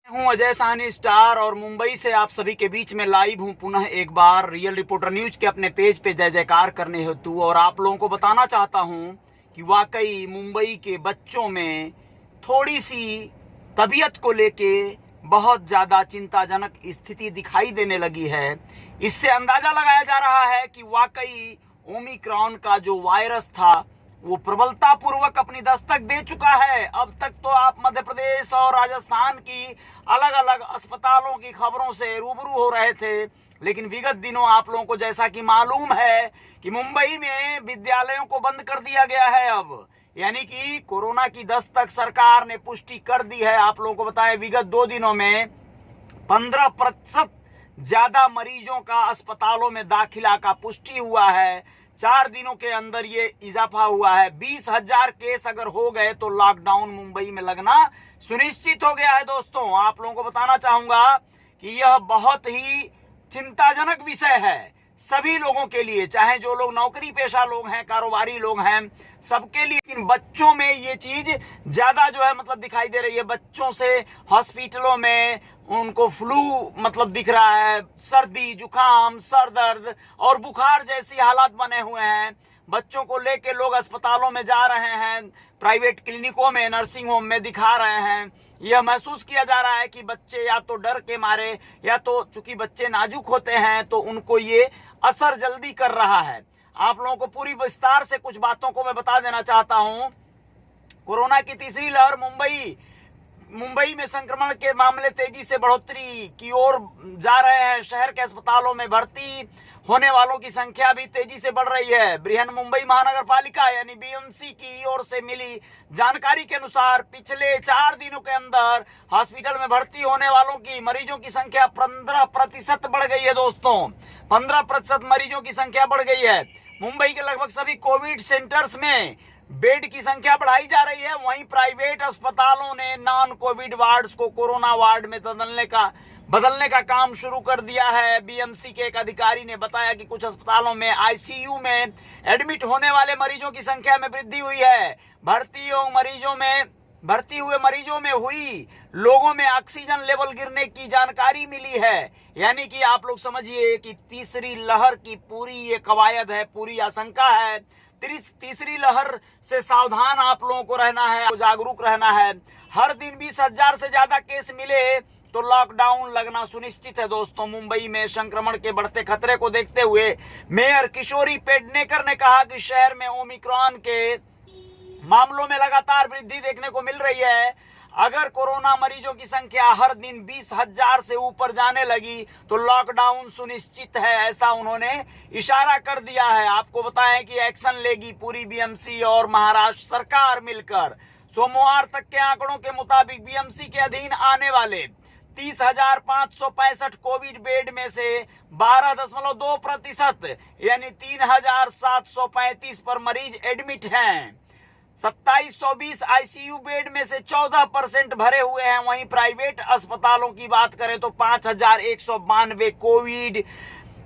हूं अजय साहनी स्टार और मुंबई से आप सभी के बीच में लाइव हूं पुनः एक बार रियल रिपोर्टर न्यूज के अपने पेज पे जय जयकार करने हेतु। और आप लोगों को बताना चाहता हूं कि वाकई मुंबई के बच्चों में थोड़ी सी तबीयत को लेके बहुत ज़्यादा चिंताजनक स्थिति दिखाई देने लगी है। इससे अंदाज़ा लगाया जा रहा है कि वाकई ओमिक्रॉन का जो वायरस था वो प्रबलता पूर्वक अपनी दस्तक दे चुका है। अब तक तो आप मध्य प्रदेश और राजस्थान की अलग अलग अस्पतालों की खबरों से रूबरू हो रहे थे, लेकिन विगत दिनों आप लोगों को जैसा कि मालूम है कि मुंबई में विद्यालयों को बंद कर दिया गया है। अब यानी कि कोरोना की दस्तक सरकार ने पुष्टि कर दी है। आप लोगों को बताएं, विगत 2 दिनों में 15% ज्यादा मरीजों का अस्पतालों में दाखिला का पुष्टि हुआ है। 4 दिनों के अंदर ये इजाफा हुआ है। 20,000 केस अगर हो गए तो लॉकडाउन मुंबई में लगना सुनिश्चित हो गया है। दोस्तों, आप लोगों को बताना चाहूंगा कि यह बहुत ही चिंताजनक विषय है सभी लोगों के लिए, चाहे जो लोग नौकरी पेशा लोग हैं, कारोबारी लोग हैं, सबके लिए। लेकिन बच्चों में ये चीज ज्यादा जो है दिखाई दे रही है। बच्चों से हॉस्पिटलों में उनको फ्लू दिख रहा है, सर्दी जुकाम सर दर्द और बुखार जैसी हालात बने हुए हैं। बच्चों को लेके लोग अस्पतालों में जा रहे हैं, प्राइवेट क्लिनिकों में, नर्सिंग होम में दिखा रहे हैं। यह महसूस किया जा रहा है कि बच्चे या तो डर के मारे या तो चूंकि बच्चे नाजुक होते हैं तो उनको ये असर जल्दी कर रहा है। आप लोगों को पूरी विस्तार से कुछ बातों को मैं बता देना चाहता हूं। कोरोना की तीसरी लहर मुंबई में संक्रमण के मामले तेजी से बढ़ोतरी की ओर जा रहे हैं। शहर के अस्पतालों में भर्ती होने वालों की संख्या भी तेजी से बढ़ रही है। बृहन मुंबई महानगर पालिका यानी बीएमसी की ओर से मिली जानकारी के अनुसार पिछले 4 दिनों के अंदर हॉस्पिटल में भर्ती होने वालों की मरीजों की संख्या 15% बढ़ गई है। दोस्तों, 15% मरीजों की संख्या बढ़ गई है। मुंबई के लगभग सभी कोविड सेंटर्स में बेड की संख्या बढ़ाई जा रही है। वहीं प्राइवेट अस्पतालों ने नॉन कोविड वार्ड्स को कोरोना वार्ड में बदलने का काम शुरू कर दिया है। बीएमसी के एक अधिकारी ने बताया कि कुछ अस्पतालों में आईसीयू में एडमिट होने वाले मरीजों की संख्या में वृद्धि हुई है। भर्ती हुए मरीजों में हुई लोगों में ऑक्सीजन लेवल गिरने की जानकारी मिली है। यानी कि आप लोग समझिए कि तीसरी लहर की पूरी ये कवायद है, पूरी आशंका है। तीसरी लहर से सावधान आप लोगों को रहना है, जागरूक रहना है। हर दिन 20,000 से ज्यादा केस मिले तो लॉकडाउन लगना सुनिश्चित है। दोस्तों, मुंबई में संक्रमण के बढ़ते खतरे को देखते हुए मेयर किशोरी पेडनेकर ने कहा कि शहर में ओमिक्रॉन के मामलों में लगातार वृद्धि देखने को मिल रही है। अगर कोरोना मरीजों की संख्या हर दिन 20,000 से ऊपर जाने लगी तो लॉकडाउन सुनिश्चित है, ऐसा उन्होंने इशारा कर दिया है। आपको बताएं कि एक्शन लेगी पूरी बीएमसी और महाराष्ट्र सरकार मिलकर। सोमवार तक के आंकड़ों के मुताबिक बीएमसी के अधीन आने वाले 30,565 कोविड बेड में से 12.2% यानी 3,735 पर मरीज एडमिट हैं। 2720 आईसीयू बेड में से 14% भरे हुए हैं। वहीं प्राइवेट अस्पतालों की बात करें तो 5,192 कोविड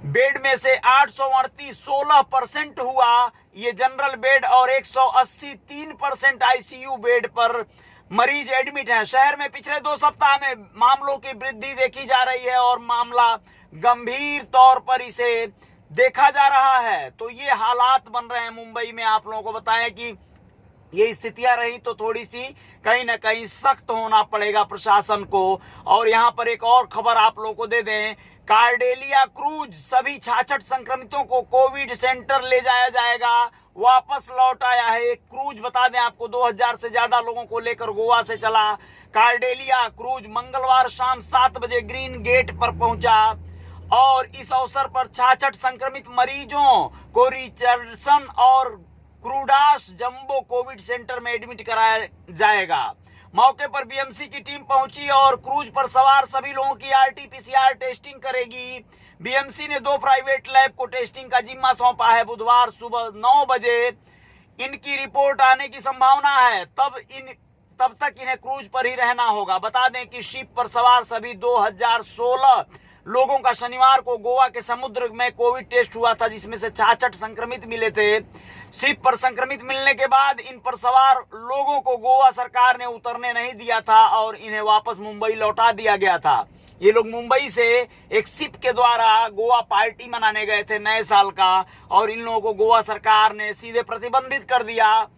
बेड में से 838 16% हुआ ये जनरल बेड और 180 3% आईसीयू बेड पर मरीज एडमिट हैं। शहर में पिछले 2 सप्ताह में मामलों की वृद्धि देखी जा रही है और मामला गंभीर तौर पर इसे देखा जा रहा है। तो ये हालात बन रहे हैं मुंबई में। आप लोगों को बताएं कि ये स्थितियां रही तो थोड़ी सी कहीं ना कहीं सख्त होना पड़ेगा प्रशासन को। और यहाँ पर एक और खबर आप लोगों को दे दें, कार्डेलिया क्रूज सभी 66 संक्रमितों को कोविड सेंटर ले जाया जाएगा, वापस लौट आया है। एक क्रूज बता दें आपको 2000 से ज्यादा लोगों को लेकर गोवा से चला कार्डेलिया क्रूज मंगलवार शाम 7 बजे ग्रीन गेट पर पहुंचा और इस अवसर पर 66 संक्रमित मरीजों को रिचर्डसन और क्रूडास जंबो कोविड सेंटर में एडमिट कराया जाएगा। मौके पर बीएमसी की टीम पहुंची और क्रूज पर सवार सभी लोगों की आरटीपीसीआर टेस्टिंग करेगी। बीएमसी ने 2 प्राइवेट लैब को टेस्टिंग का जिम्मा सौंपा है। बुधवार सुबह 9 बजे इनकी रिपोर्ट आने की संभावना है। तब तक इन्हें क्रूज पर ही रहना होगा। बता दें कि शिप पर सवार सभी 2016 लोगों का शनिवार को गोवा के समुद्र में कोविड टेस्ट हुआ था, जिसमें से 66 संक्रमित मिले थे। शिप पर संक्रमित मिलने के बाद इन पर सवार लोगों को गोवा सरकार ने उतरने नहीं दिया था और इन्हें वापस मुंबई लौटा दिया गया था। ये लोग मुंबई से एक शिप के द्वारा गोवा पार्टी मनाने गए थे नए साल का, और इन लोगों को गोवा सरकार ने सीधे प्रतिबंधित कर दिया।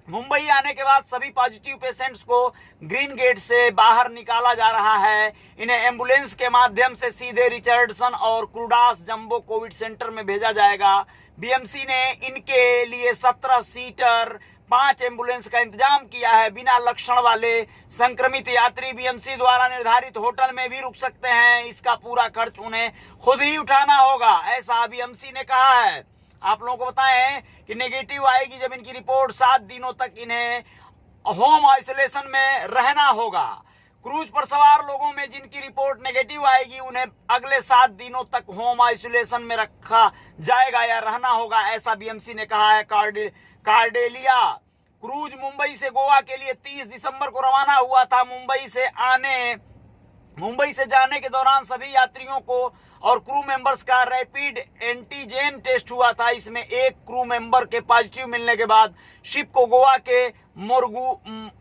मुंबई आने के बाद सभी पॉजिटिव पेशेंट्स को ग्रीन गेट से बाहर निकाला जा रहा है। इन्हें एम्बुलेंस के माध्यम से सीधे रिचर्डसन और क्रूडास जंबो कोविड सेंटर में भेजा जाएगा। बीएमसी ने इनके लिए 17 सीटर 5 एम्बुलेंस का इंतजाम किया है। बिना लक्षण वाले संक्रमित यात्री बीएमसी द्वारा निर्धारित होटल में भी रुक सकते हैं। इसका पूरा खर्च उन्हें खुद ही उठाना होगा, ऐसा बीएमसी ने कहा है। आप लोगों को बताएं कि नेगेटिव आएगी जब इनकी रिपोर्ट, 7 दिनों तक इन्हें होम आइसोलेशन में रहना होगा। क्रूज पर सवार लोगों में जिनकी रिपोर्ट नेगेटिव आएगी उन्हें अगले 7 दिनों तक होम आइसोलेशन में रखा जाएगा या रहना होगा, ऐसा बीएमसी ने कहा है। कार्डेलिया क्रूज मुंबई से गोवा के लिए 30 दिसंबर को रवाना हुआ था। मुंबई से जाने के दौरान सभी यात्रियों को और क्रू मेंबर्स का रैपिड एंटीजन टेस्ट हुआ था। इसमें एक क्रू मेंबर के पॉजिटिव मिलने के बाद शिप को गोवा के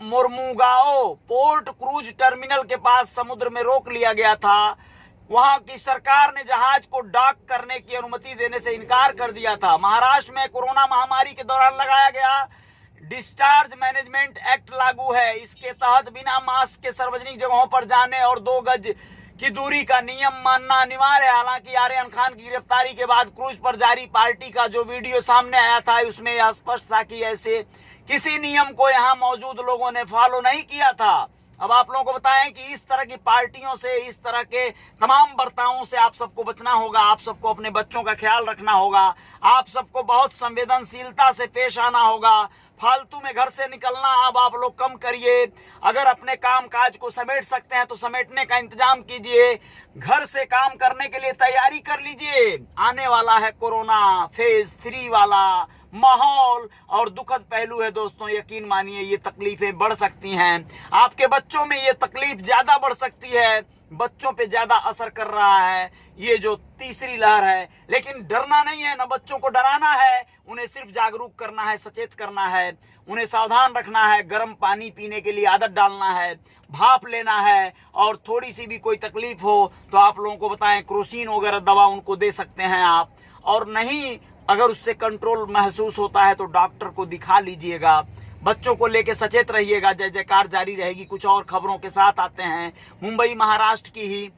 मोरमुगाओ पोर्ट क्रूज टर्मिनल के पास समुद्र में रोक लिया गया था। वहां की सरकार ने जहाज को डॉक करने की अनुमति देने से इनकार कर दिया था। महाराष्ट्र में कोरोना महामारी के दौरान लगाया गया डिस्चार्ज मैनेजमेंट एक्ट लागू है। इसके तहत बिना मास्क के सार्वजनिक जगहों पर जाने और 2 गज की दूरी का नियम मानना अनिवार्य है। हालांकि आर्यन खान की गिरफ्तारी के बाद क्रूज पर जारी पार्टी का जो वीडियो सामने आया था उसमें यह स्पष्ट था कि ऐसे किसी नियम को यहां मौजूद लोगों ने फॉलो नहीं किया था। अब आप लोगों को बताएं कि इस तरह की पार्टियों से, इस तरह के तमाम बर्तावों से आप सबको बचना होगा। आप सबको अपने बच्चों का ख्याल रखना होगा। आप सबको बहुत संवेदनशीलता से पेश आना होगा। फालतू में घर से निकलना अब आप लोग कम करिए। अगर अपने काम काज को समेट सकते हैं तो समेटने का इंतजाम कीजिए। घर से काम करने के लिए तैयारी कर लीजिए। आने वाला है कोरोना फेज 3 वाला माहौल और दुखद पहलू है दोस्तों। यकीन मानिए ये तकलीफें बढ़ सकती हैं। आपके बच्चों में ये तकलीफ ज्यादा बढ़ सकती है। बच्चों पे ज्यादा असर कर रहा है ये जो तीसरी लहर है। लेकिन डरना नहीं है, ना बच्चों को डराना है, उन्हें सिर्फ जागरूक करना है, सचेत करना है, उन्हें सावधान रखना है। गर्म पानी पीने के लिए आदत डालना है, भाप लेना है, और थोड़ी सी भी कोई तकलीफ हो तो आप लोगों को बताएं क्रोसिन वगैरह दवा उनको दे सकते हैं आप। और नहीं अगर उससे कंट्रोल महसूस होता है तो डॉक्टर को दिखा लीजिएगा। बच्चों को लेके सचेत रहिएगा। जय जयकार जारी रहेगी। कुछ और खबरों के साथ आते हैं। मुंबई महाराष्ट्र की ही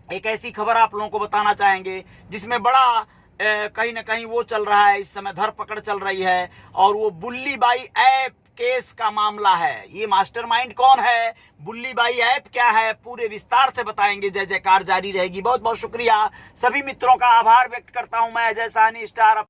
एक ऐसी खबर आप लोगों को बताना चाहेंगे जिसमें बड़ा कहीं ना कहीं वो चल रहा है, इस समय धरपकड़ चल रही है, और वो बुल्लीबाई ऐप केस का मामला है। ये मास्टरमाइंड कौन है, बुल्लीबाई ऐप क्या है, पूरे विस्तार से बताएंगे। जय जयकार जारी रहेगी। बहुत बहुत शुक्रिया। सभी मित्रों का आभार व्यक्त करता हूं मैं, अजय साहनी स्टार।